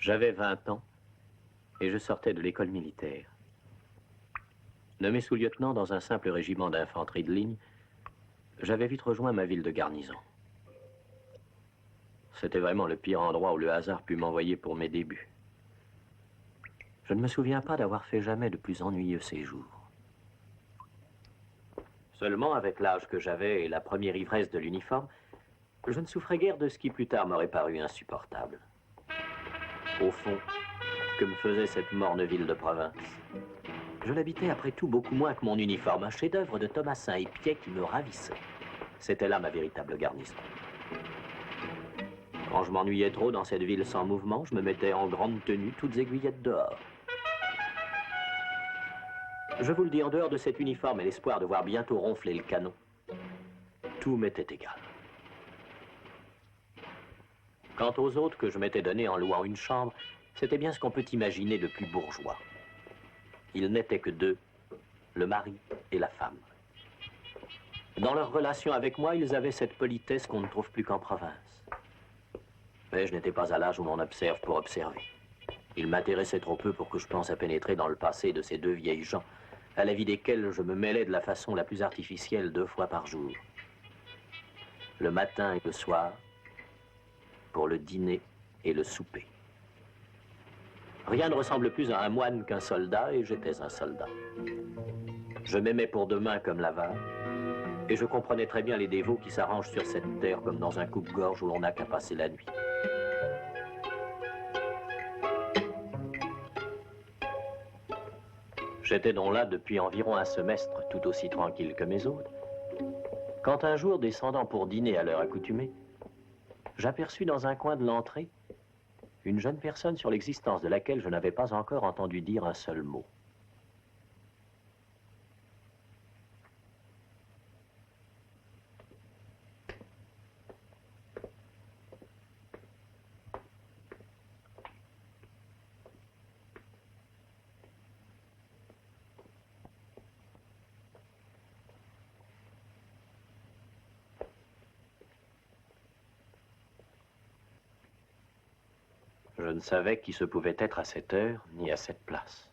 J'avais 20 ans et je sortais de l'école militaire. Nommé sous-lieutenant dans un simple régiment d'infanterie de ligne, j'avais vite rejoint ma ville de garnison. C'était vraiment le pire endroit où le hasard put m'envoyer pour mes débuts. Je ne me souviens pas d'avoir fait jamais de plus ennuyeux séjour. Seulement, avec l'âge que j'avais et la première ivresse de l'uniforme, je ne souffrais guère de ce qui plus tard m'aurait paru insupportable. Au fond, que me faisait cette morne ville de province? Je l'habitais après tout beaucoup moins que mon uniforme, un chef-d'œuvre de Thomassin et Piet qui me ravissait. C'était là ma véritable garnison. Quand je m'ennuyais trop dans cette ville sans mouvement, je me mettais en grande tenue, toutes aiguillettes dehors. Je vous le dis, en dehors de cet uniforme et l'espoir de voir bientôt ronfler le canon, tout m'était égal. Quant aux autres que je m'étais donné en louant une chambre, c'était bien ce qu'on peut imaginer de plus bourgeois. Ils n'étaient que deux, le mari et la femme. Dans leur relation avec moi, ils avaient cette politesse qu'on ne trouve plus qu'en province. Mais je n'étais pas à l'âge où l'on observe pour observer. Ils m'intéressaient trop peu pour que je pense à pénétrer dans le passé de ces deux vieilles gens, à la vie desquelles je me mêlais de la façon la plus artificielle 2 fois par jour. Le matin et le soir, pour le dîner et le souper. Rien ne ressemble plus à un moine qu'un soldat, et j'étais un soldat. Je m'aimais pour demain comme l'avare, et je comprenais très bien les dévots qui s'arrangent sur cette terre comme dans un coupe-gorge où l'on n'a qu'à passer la nuit. J'étais donc là depuis environ un semestre, tout aussi tranquille que mes autres, quand un jour, descendant pour dîner à l'heure accoutumée, j'aperçus dans un coin de l'entrée une jeune personne sur l'existence de laquelle je n'avais pas encore entendu dire un seul mot. Je ne savais qui ce pouvait être à cette heure, ni à cette place.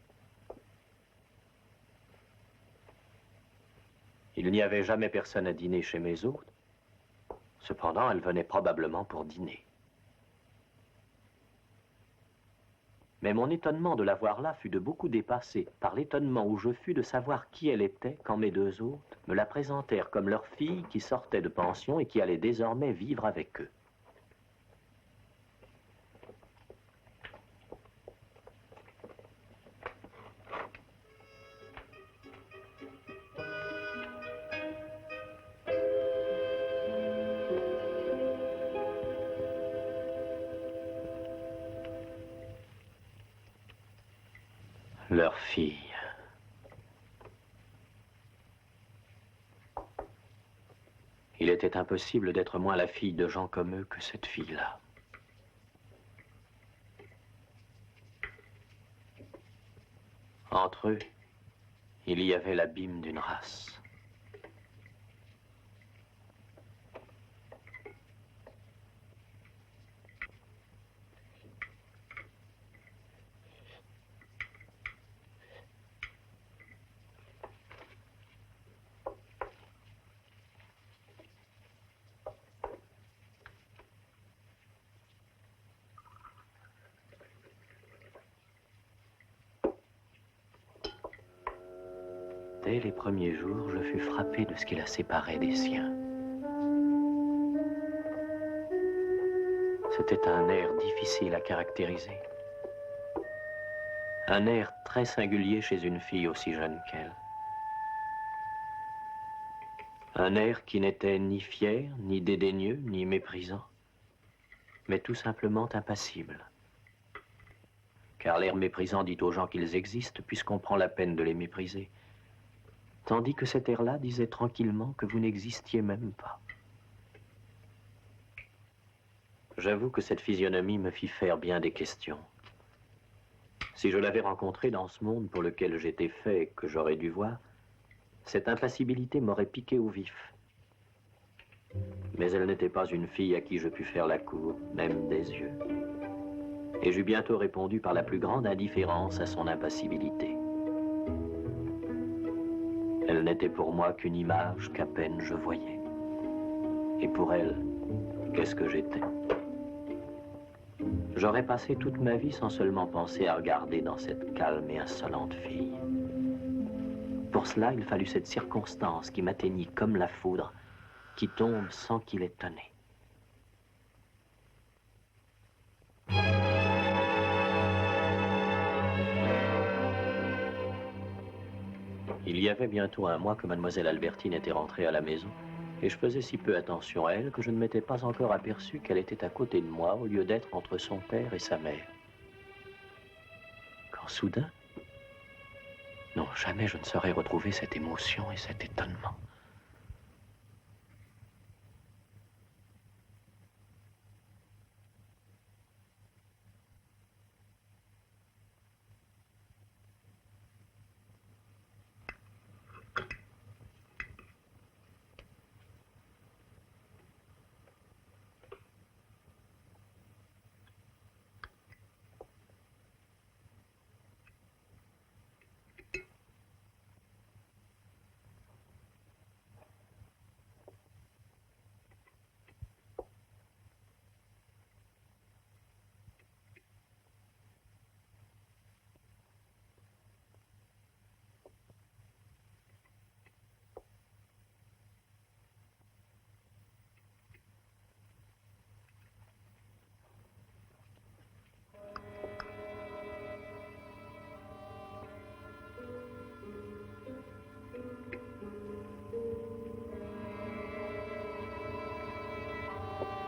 Il n'y avait jamais personne à dîner chez mes hôtes. Cependant, elle venait probablement pour dîner. Mais mon étonnement de la voir là fut de beaucoup dépassé par l'étonnement où je fus de savoir qui elle était quand mes 2 hôtes me la présentèrent comme leur fille qui sortait de pension et qui allait désormais vivre avec eux. Leur fille. Il était impossible d'être moins la fille de gens comme eux que cette fille-là. Entre eux, il y avait l'abîme d'une race. Dès les premiers jours, je fus frappé de ce qui la séparait des siens. C'était un air difficile à caractériser. Un air très singulier chez une fille aussi jeune qu'elle. Un air qui n'était ni fier, ni dédaigneux, ni méprisant, mais tout simplement impassible. Car l'air méprisant dit aux gens qu'ils existent puisqu'on prend la peine de les mépriser. Tandis que cet air-là disait tranquillement que vous n'existiez même pas. J'avoue que cette physionomie me fit faire bien des questions. Si je l'avais rencontrée dans ce monde pour lequel j'étais fait et que j'aurais dû voir, cette impassibilité m'aurait piqué au vif. Mais elle n'était pas une fille à qui je pus faire la cour, même des yeux. Et j'eus bientôt répondu par la plus grande indifférence à son impassibilité. Elle n'était pour moi qu'une image qu'à peine je voyais. Et pour elle, qu'est-ce que j'étais? J'aurais passé toute ma vie sans seulement penser à regarder dans cette calme et insolente fille. Pour cela, il fallut cette circonstance qui m'atteignit comme la foudre, qui tombe sans qu'il ait tonné. Il y avait bientôt un mois que mademoiselle Albertine était rentrée à la maison, et je faisais si peu attention à elle que je ne m'étais pas encore aperçu qu'elle était à côté de moi au lieu d'être entre son père et sa mère. Quand soudain, non, jamais je ne saurais retrouver cette émotion et cet étonnement.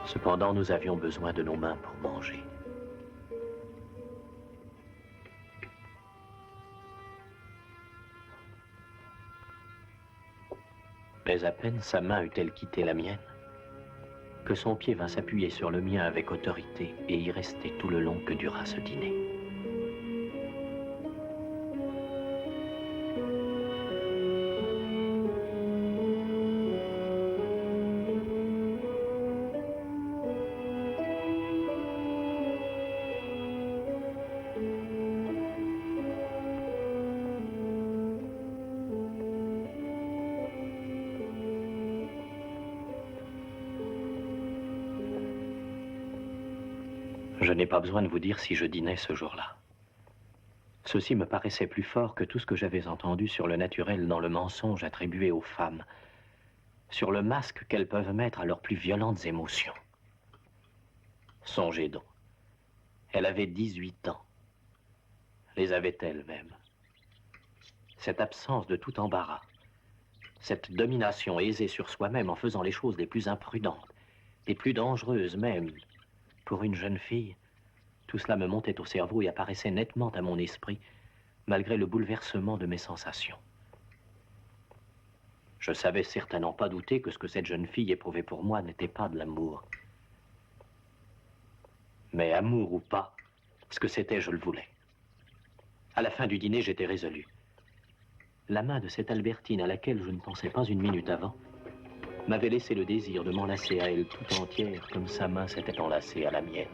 Cependant, nous avions besoin de nos mains pour manger. Mais à peine sa main eut-elle quitté la mienne, que son pied vint s'appuyer sur le mien avec autorité et y rester tout le long que dura ce dîner. Je n'ai pas besoin de vous dire si je dînais ce jour-là. Ceci me paraissait plus fort que tout ce que j'avais entendu sur le naturel dans le mensonge attribué aux femmes, sur le masque qu'elles peuvent mettre à leurs plus violentes émotions. Songez donc, elle avait 18 ans. Les avait-elle même? Cette absence de tout embarras, cette domination aisée sur soi-même en faisant les choses les plus imprudentes, les plus dangereuses même, pour une jeune fille, tout cela me montait au cerveau et apparaissait nettement à mon esprit, malgré le bouleversement de mes sensations. Je savais certainement pas douter que ce que cette jeune fille éprouvait pour moi n'était pas de l'amour. Mais amour ou pas, ce que c'était, je le voulais. À la fin du dîner, j'étais résolu. La main de cette Albertine à laquelle je ne pensais pas une minute avant m'avait laissé le désir de m'enlacer à elle tout entière comme sa main s'était enlacée à la mienne.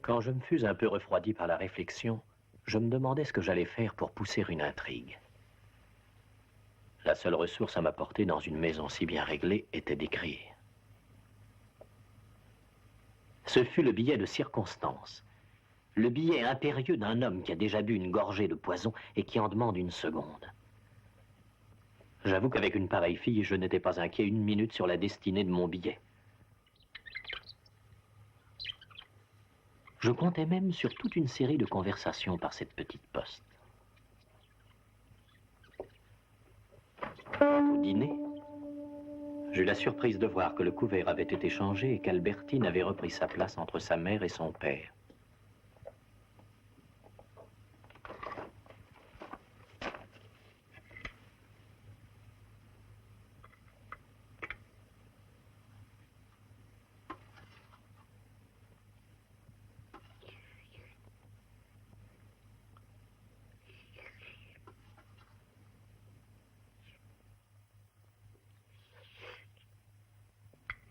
Quand je me fus un peu refroidi par la réflexion, je me demandais ce que j'allais faire pour pousser une intrigue. La seule ressource à m'apporter dans une maison si bien réglée était d'écrire. Ce fut le billet de circonstance, le billet impérieux d'un homme qui a déjà bu une gorgée de poison et qui en demande une seconde. J'avoue qu'avec une pareille fille, je n'étais pas inquiet une minute sur la destinée de mon billet. Je comptais même sur toute une série de conversations par cette petite poste. Au dîner, j'eus la surprise de voir que le couvert avait été changé et qu'Albertine avait repris sa place entre sa mère et son père.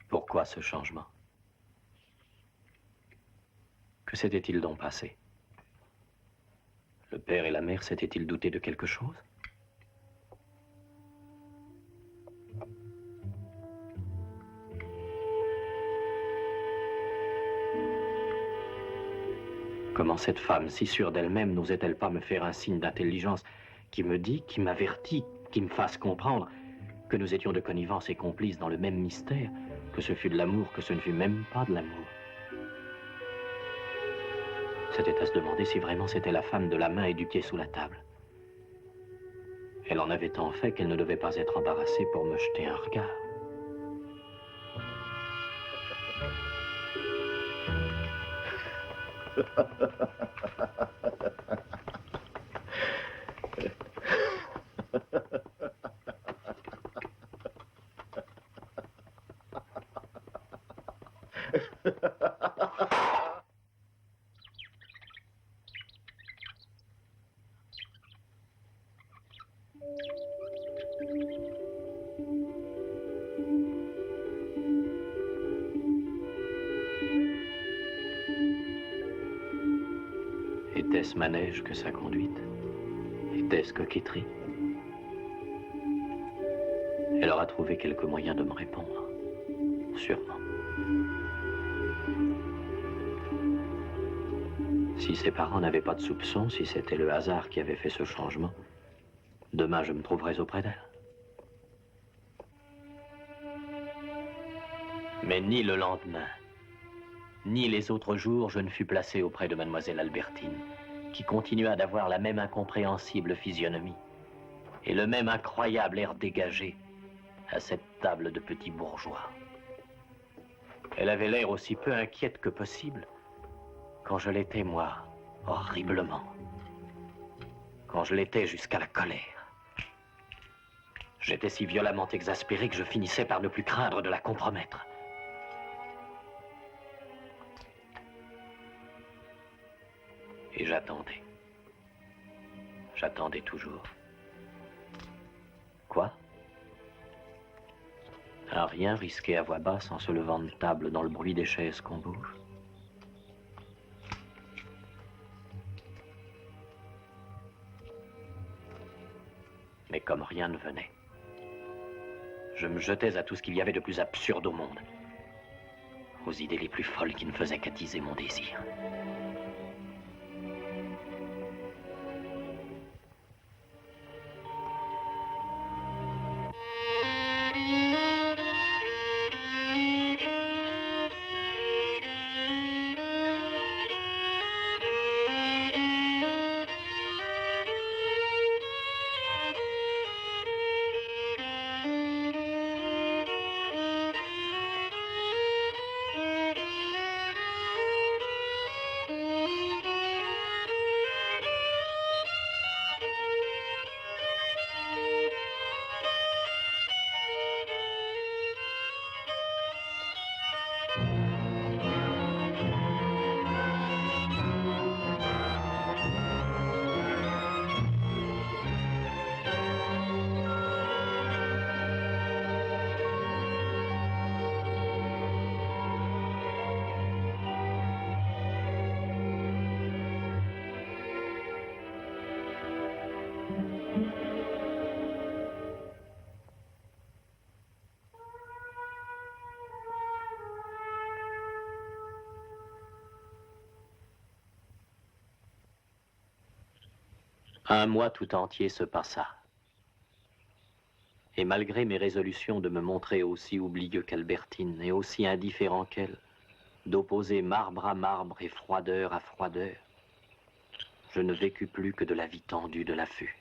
Pourquoi ce changement? Que s'était-il donc passé? Le père et la mère s'étaient-ils doutés de quelque chose? Comment cette femme, si sûre d'elle-même, n'osait-elle pas me faire un signe d'intelligence qui me dit, qui m'avertit, qui me fasse comprendre que nous étions de connivence et complices dans le même mystère, que ce fût de l'amour, que ce ne fut même pas de l'amour? C'était à se demander si vraiment c'était la femme de la main et du pied sous la table. Elle en avait tant fait qu'elle ne devait pas être embarrassée pour me jeter un regard. Était-ce manège que sa conduite? Était-ce coquetterie? Elle aura trouvé quelques moyens de me répondre. Sûrement. Si ses parents n'avaient pas de soupçons, si c'était le hasard qui avait fait ce changement, demain je me trouverais auprès d'elle. Mais ni le lendemain, ni les autres jours, je ne fus placé auprès de mademoiselle Albertine, qui continua d'avoir la même incompréhensible physionomie et le même incroyable air dégagé à cette table de petits bourgeois. Elle avait l'air aussi peu inquiète que possible quand je l'étais, moi, horriblement. Quand je l'étais jusqu'à la colère. J'étais si violemment exaspéré que je finissais par ne plus craindre de la compromettre. Et j'attendais. J'attendais toujours. Quoi? Un rien risqué à voix basse en se levant de table dans le bruit des chaises qu'on bouge. Mais comme rien ne venait, je me jetais à tout ce qu'il y avait de plus absurde au monde, aux idées les plus folles qui ne faisaient qu'attiser mon désir. Un mois tout entier se passa. Et malgré mes résolutions de me montrer aussi oublieux qu'Albertine et aussi indifférent qu'elle, d'opposer marbre à marbre et froideur à froideur, je ne vécus plus que de la vie tendue de l'affût.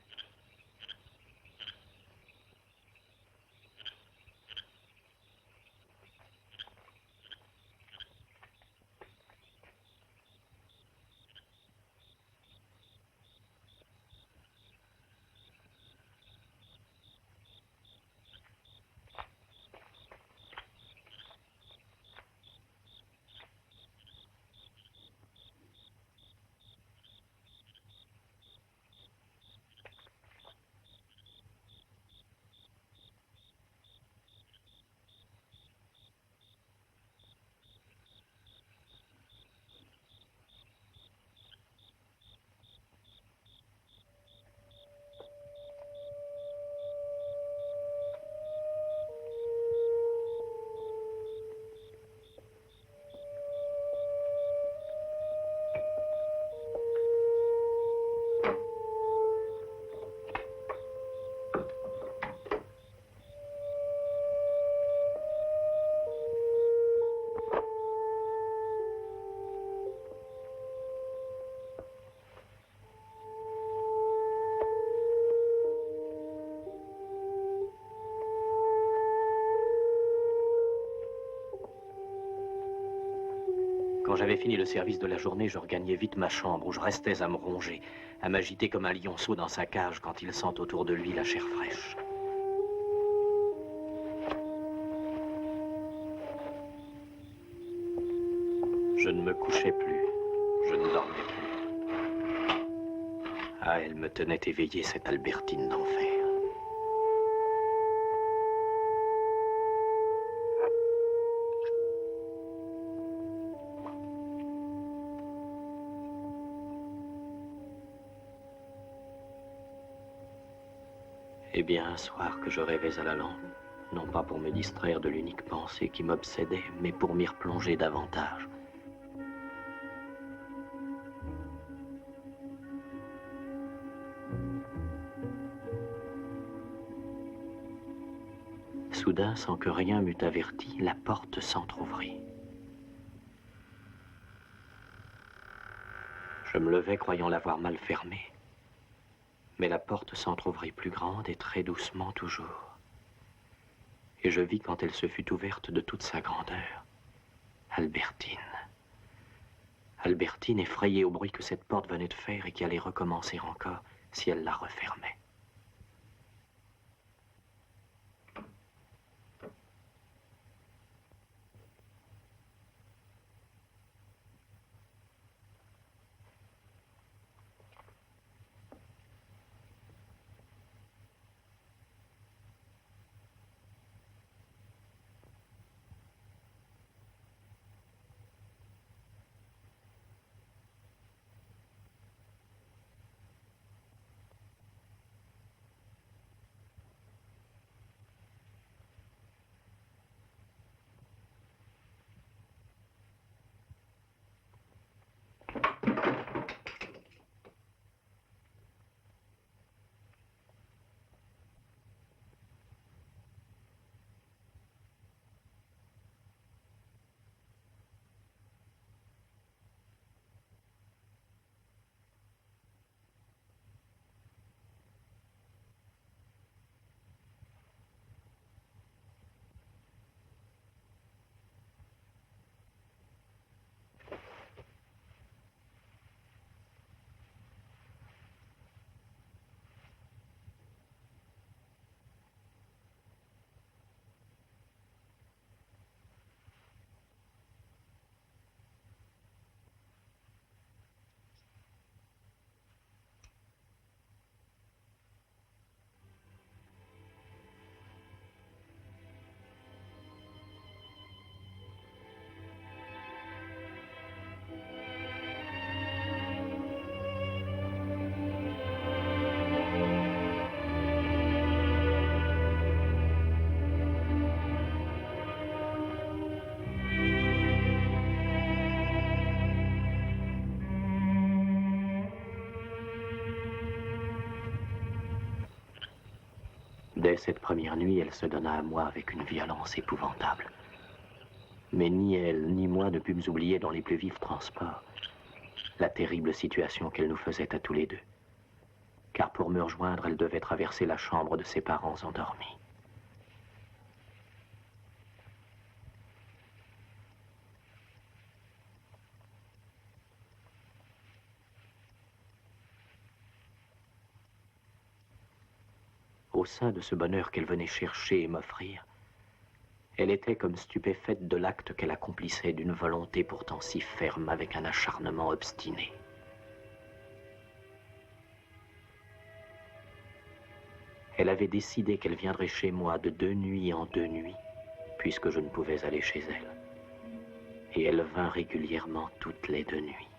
Quand j'avais fini le service de la journée, je regagnais vite ma chambre où je restais à me ronger, à m'agiter comme un lionceau dans sa cage quand il sent autour de lui la chair fraîche. Je ne me couchais plus, je ne dormais plus. Ah, elle me tenait éveillé, cette Albertine d'enfer. Eh bien, un soir que je rêvais à la lampe, non pas pour me distraire de l'unique pensée qui m'obsédait, mais pour m'y replonger davantage. Soudain, sans que rien m'eût averti, la porte s'entr'ouvrit. Je me levai croyant l'avoir mal fermée, mais la porte s'entr'ouvrit plus grande et très doucement toujours. Et je vis quand elle se fut ouverte de toute sa grandeur, Albertine. Albertine effrayée au bruit que cette porte venait de faire et qui allait recommencer encore si elle la refermait. Dès cette première nuit, elle se donna à moi avec une violence épouvantable. Mais ni elle, ni moi ne pûmes oublier dans les plus vifs transports la terrible situation qu'elle nous faisait à tous les deux. Car pour me rejoindre, elle devait traverser la chambre de ses parents endormis. Au sein de ce bonheur qu'elle venait chercher et m'offrir, elle était comme stupéfaite de l'acte qu'elle accomplissait d'une volonté pourtant si ferme avec un acharnement obstiné. Elle avait décidé qu'elle viendrait chez moi de 2 nuits en 2 nuits, puisque je ne pouvais aller chez elle. Et elle vint régulièrement toutes les 2 nuits.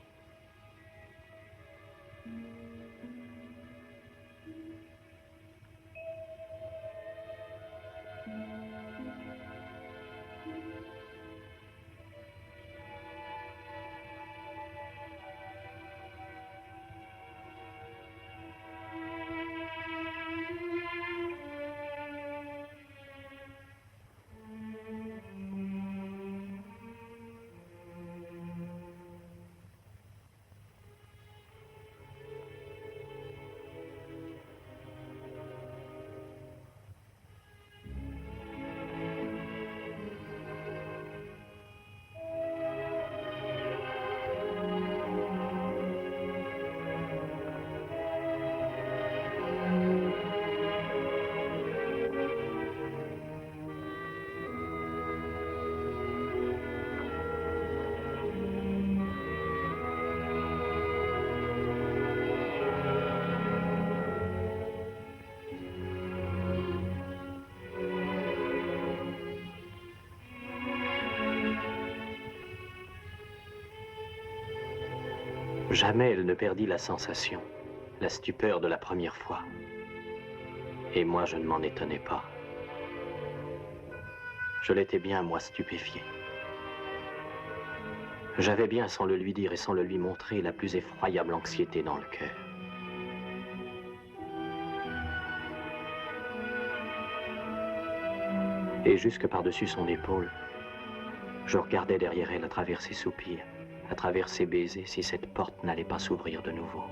Jamais elle ne perdit la sensation, la stupeur de la première fois. Et moi, je ne m'en étonnais pas. Je l'étais bien, moi, stupéfié. J'avais bien, sans le lui dire et sans le lui montrer, la plus effroyable anxiété dans le cœur. Et jusque par-dessus son épaule, je regardais derrière elle à travers ses soupirs, à travers ses baisers, si cette porte n'allait pas s'ouvrir de nouveau.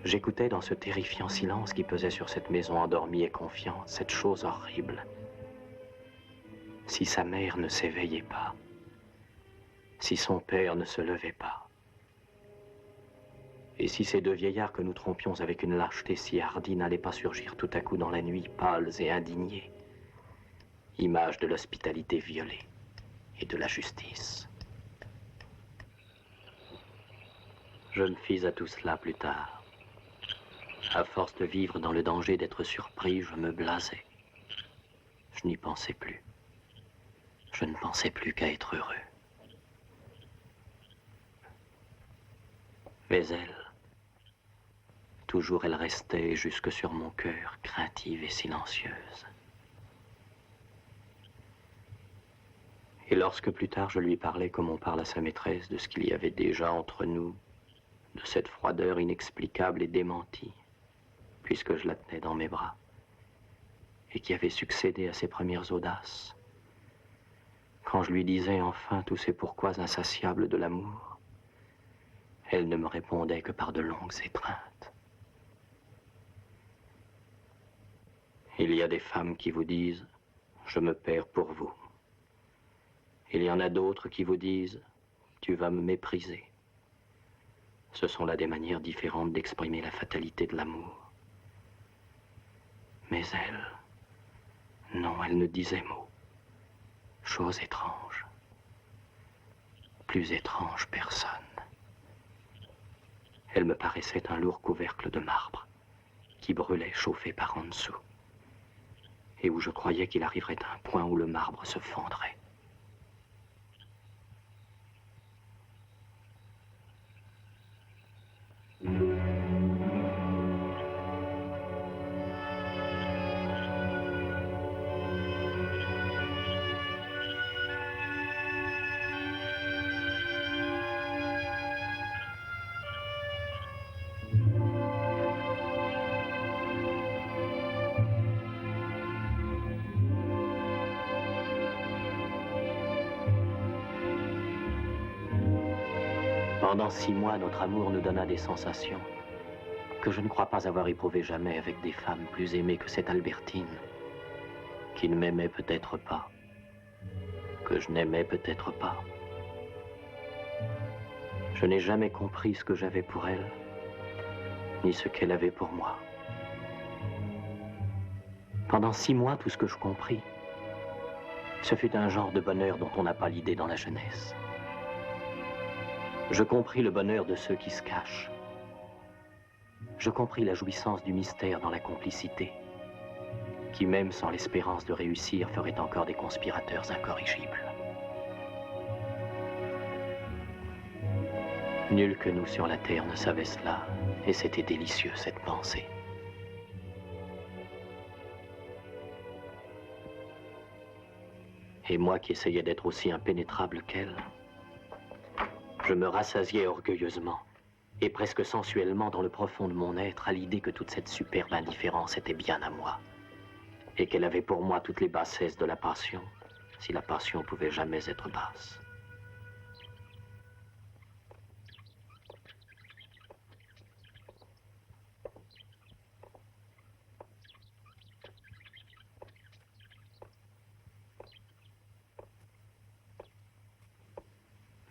J'écoutais dans ce terrifiant silence qui pesait sur cette maison endormie et confiante, cette chose horrible. Si sa mère ne s'éveillait pas, si son père ne se levait pas, et si ces 2 vieillards que nous trompions avec une lâcheté si hardie n'allaient pas surgir tout à coup dans la nuit, pâles et indignés, image de l'hospitalité violée et de la justice. Je me fis à tout cela plus tard. À force de vivre dans le danger d'être surpris, je me blasais. Je n'y pensais plus. Je ne pensais plus qu'à être heureux. Mais elle, toujours elle restait jusque sur mon cœur, craintive et silencieuse. Et lorsque plus tard je lui parlais comme on parle à sa maîtresse de ce qu'il y avait déjà entre nous, de cette froideur inexplicable et démentie, puisque je la tenais dans mes bras, et qui avait succédé à ses premières audaces, quand je lui disais enfin tous ces pourquois insatiables de l'amour, elle ne me répondait que par de longues étreintes. Il y a des femmes qui vous disent « Je me perds pour vous ». Il y en a d'autres qui vous disent « Tu vas me mépriser ». Ce sont là des manières différentes d'exprimer la fatalité de l'amour. Mais elle, non, elle ne disait mot. Chose étrange. Plus étrange personne. Elle me paraissait un lourd couvercle de marbre qui brûlait chauffé par en dessous et où je croyais qu'il arriverait un point où le marbre se fondrait. Pendant 6 mois, notre amour nous donna des sensations que je ne crois pas avoir éprouvées jamais avec des femmes plus aimées que cette Albertine, qui ne m'aimait peut-être pas, que je n'aimais peut-être pas. Je n'ai jamais compris ce que j'avais pour elle, ni ce qu'elle avait pour moi. Pendant 6 mois, tout ce que je compris, ce fut un genre de bonheur dont on n'a pas l'idée dans la jeunesse. Je compris le bonheur de ceux qui se cachent. Je compris la jouissance du mystère dans la complicité, qui même sans l'espérance de réussir ferait encore des conspirateurs incorrigibles. Nul que nous sur la terre ne savait cela, et c'était délicieux cette pensée. Et moi qui essayais d'être aussi impénétrable qu'elle, je me rassasiais orgueilleusement et presque sensuellement dans le profond de mon être à l'idée que toute cette superbe indifférence était bien à moi et qu'elle avait pour moi toutes les bassesses de la passion, si la passion pouvait jamais être basse.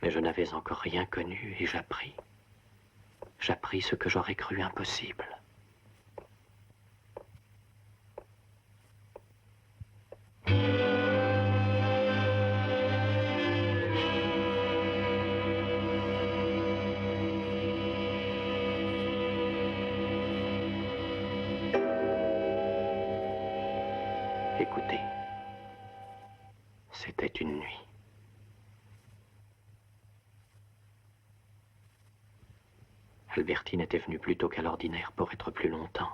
Mais je n'avais encore rien connu et j'appris. J'appris ce que j'aurais cru impossible. Écoutez, c'était une nuit. Albertine était venue plus tôt qu'à l'ordinaire pour être plus longtemps.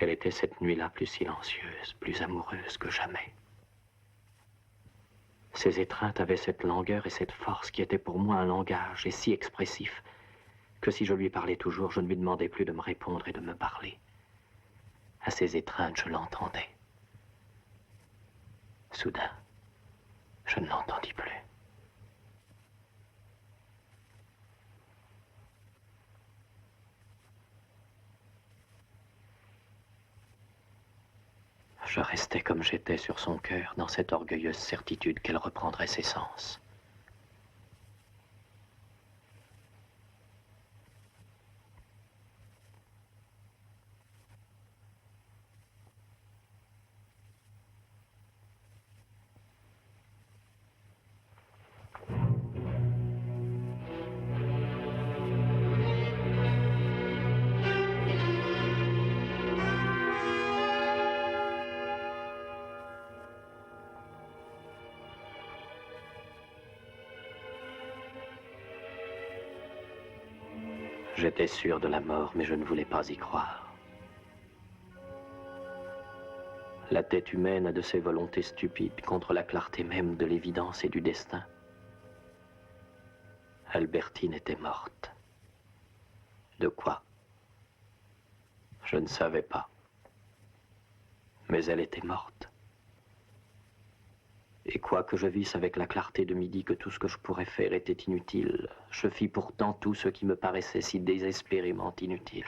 Elle était cette nuit-là plus silencieuse, plus amoureuse que jamais. Ses étreintes avaient cette langueur et cette force qui étaient pour moi un langage et si expressif que si je lui parlais toujours, je ne lui demandais plus de me répondre et de me parler. À ses étreintes, je l'entendais. Soudain, je ne l'entendis plus. Je restais comme j'étais sur son cœur, dans cette orgueilleuse certitude qu'elle reprendrait ses sens. J'étais sûr de la mort, mais je ne voulais pas y croire. La tête humaine a de ces volontés stupides contre la clarté même de l'évidence et du destin. Albertine était morte. De quoi? Je ne savais pas. Mais elle était morte. Et quoique je visse avec la clarté de midi que tout ce que je pourrais faire était inutile, je fis pourtant tout ce qui me paraissait si désespérément inutile.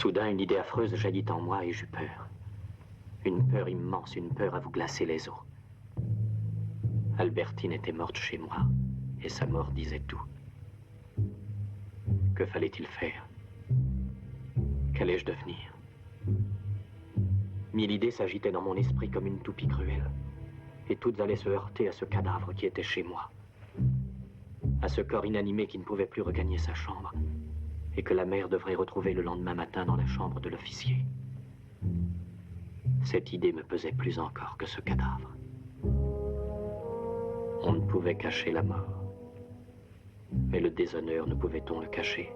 Soudain, une idée affreuse jaillit en moi et j'eus peur. Une peur immense, une peur à vous glacer les os. Albertine était morte chez moi, et sa mort disait tout. Que fallait-il faire? Qu'allais-je devenir? Mille idées s'agitaient dans mon esprit comme une toupie cruelle, et toutes allaient se heurter à ce cadavre qui était chez moi, à ce corps inanimé qui ne pouvait plus regagner sa chambre, et que la mère devrait retrouver le lendemain matin dans la chambre de l'officier. Cette idée me pesait plus encore que ce cadavre. On ne pouvait cacher la mort. Mais le déshonneur, ne pouvait-on le cacher?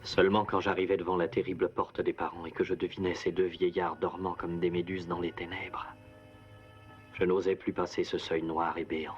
Seulement quand j'arrivais devant la terrible porte des parents et que je devinais ces deux vieillards dormant comme des méduses dans les ténèbres, je n'osais plus passer ce seuil noir et béant.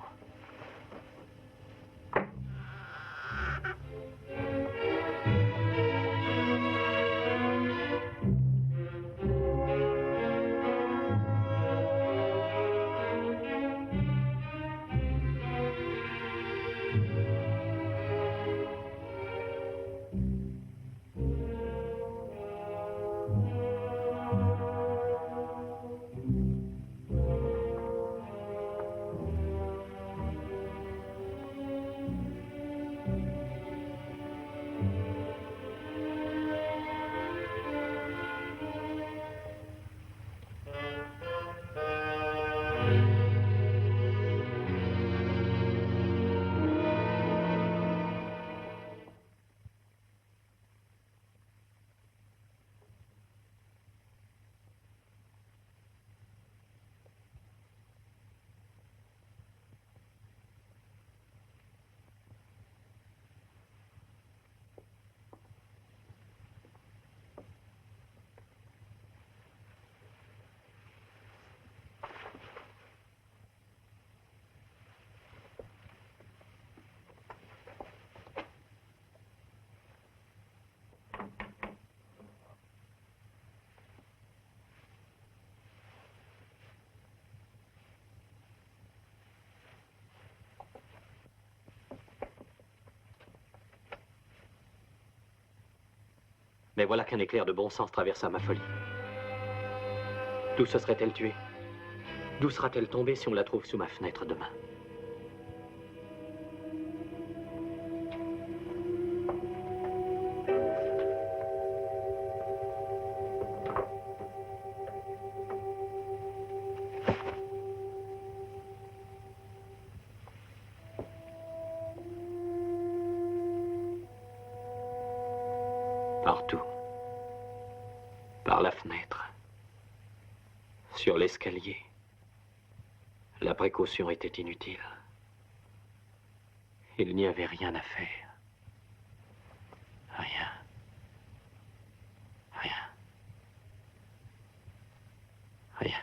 Mais voilà qu'un éclair de bon sens traversa ma folie. D'où se serait-elle tuée? D'où sera-t-elle tombée si on la trouve sous ma fenêtre demain? Partout. Par la fenêtre. Sur l'escalier. La précaution était inutile. Il n'y avait rien à faire. Rien. Rien. Rien.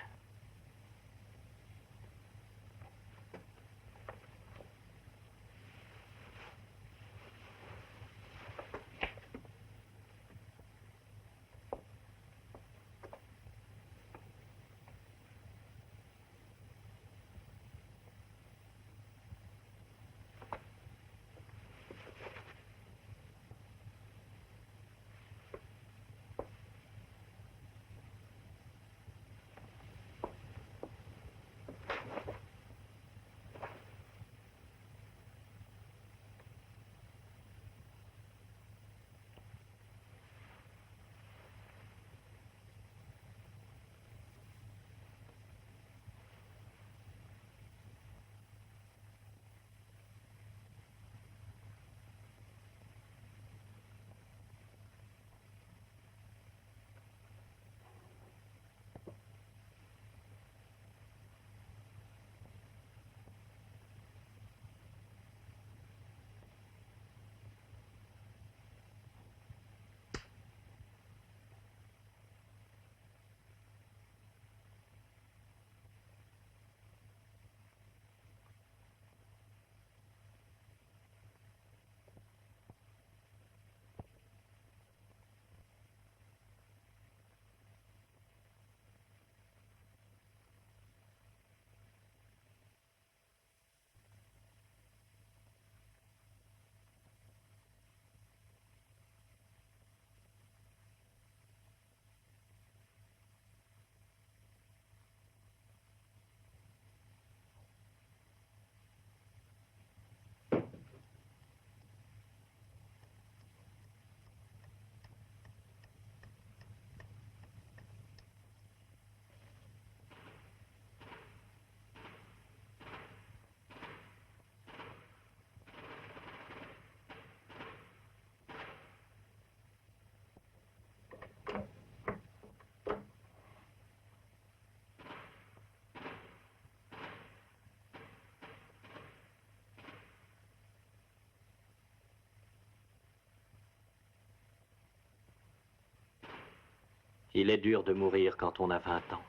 Il est dur de mourir quand on a 20 ans.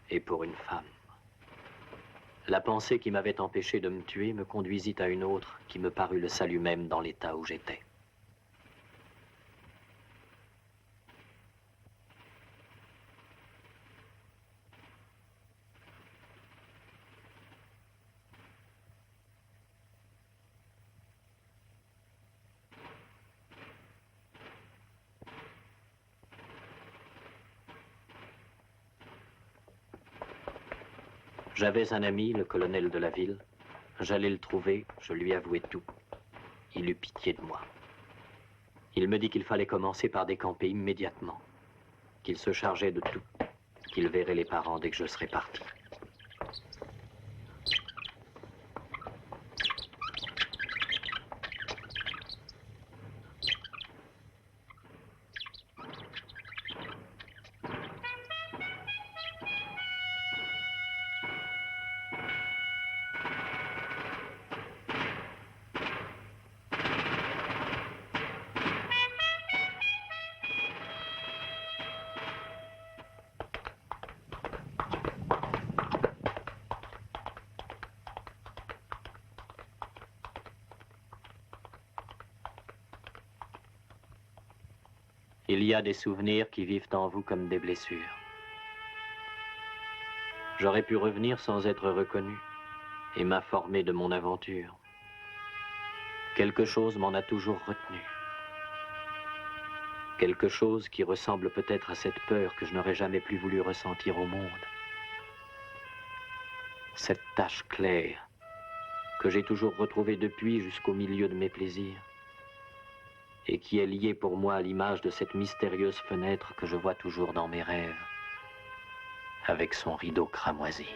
Et pour une femme. La pensée qui m'avait empêché de me tuer me conduisit à une autre qui me parut le salut même dans l'état où j'étais. J'avais un ami, le colonel de la ville. J'allais le trouver, je lui avouai tout. Il eut pitié de moi. Il me dit qu'il fallait commencer par décamper immédiatement, qu'il se chargeait de tout, qu'il verrait les parents dès que je serais parti. Il y a des souvenirs qui vivent en vous comme des blessures. J'aurais pu revenir sans être reconnu et m'informer de mon aventure. Quelque chose m'en a toujours retenu. Quelque chose qui ressemble peut-être à cette peur que je n'aurais jamais plus voulu ressentir au monde. Cette tache claire que j'ai toujours retrouvée depuis jusqu'au milieu de mes plaisirs et qui est liée pour moi à l'image de cette mystérieuse fenêtre que je vois toujours dans mes rêves avec son rideau cramoisi.